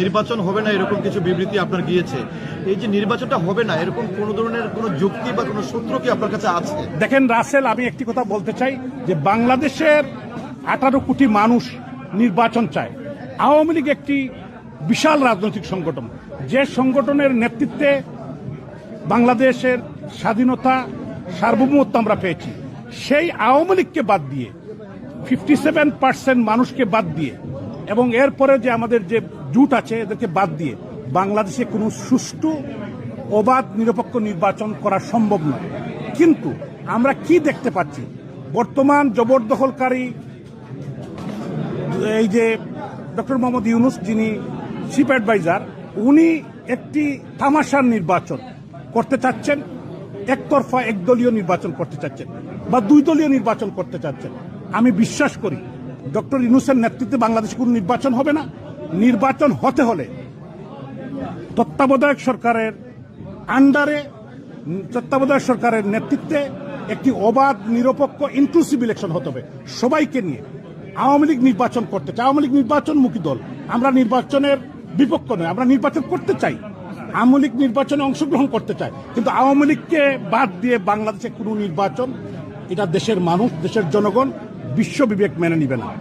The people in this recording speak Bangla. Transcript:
নির্বাচন হবে না এরকম কিছু বিবৃতি আপনার গিয়েছে, এই যে নির্বাচনটা হবে না এরকম কোন ধরনের কোনো যুক্তি বা কোনো সূত্র কি আপনার কাছে আছে? দেখেন রাসেল, আমি একটি কথা বলতে চাই যে বাংলাদেশের 18 কোটি মানুষ নির্বাচন চায়। আওয়ামী লীগ একটি বিশাল রাজনৈতিক সংগঠন, যে সংগঠনের নেতৃত্বে বাংলাদেশের স্বাধীনতা সার্বভৌমত্ব আমরা পেয়েছি। সেই আওয়ামী লীগকে বাদ দিয়ে 57% মানুষকে বাদ দিয়ে এবং এরপরে যে আমাদের যে জোট আছে এদেরকে বাদ দিয়ে বাংলাদেশে কোনো সুষ্ঠু অবাধ নিরপেক্ষ নির্বাচন করা সম্ভব নয়। কিন্তু আমরা কি দেখতে পাচ্ছি, বর্তমান জবরদখলকারী এই যে ডক্টর মোহাম্মদ ইউনূস, যিনি চিফ অ্যাডভাইজার, উনি একটি তামাশার নির্বাচন করতে চাচ্ছেন, একতরফা একদলীয় নির্বাচন করতে চাচ্ছেন বা 2 দলীয় নির্বাচন করতে চাচ্ছেন। আমি বিশ্বাস করি ডক্টর ইউনূসের নেতৃত্বে বাংলাদেশে কোনো নির্বাচন হবে না। নির্বাচন হতে হলে তত্ত্বাবধায়ক সরকারের আন্ডারে, তত্ত্বাবধায়ক সরকারের নেতৃত্বে একটি অবাধ নিরপেক্ষ ইনক্লুসিভ ইলেকশন হতে হবে সবাইকে নিয়ে। আওয়ামী লীগ নির্বাচন করতে চায়, আওয়ামী লীগ নির্বাচনমুখী দল। আমরা নির্বাচনের বিপক্ষ নয়, আমরা নির্বাচন করতে চাই। আওয়ামী লীগ নির্বাচনে অংশগ্রহণ করতে চায়, কিন্তু আওয়ামী লীগকে বাদ দিয়ে বাংলাদেশে কোনো নির্বাচন, এটা দেশের মানুষ, দেশের জনগণ, বিশ্ব বিবেক মেনে নিবে না।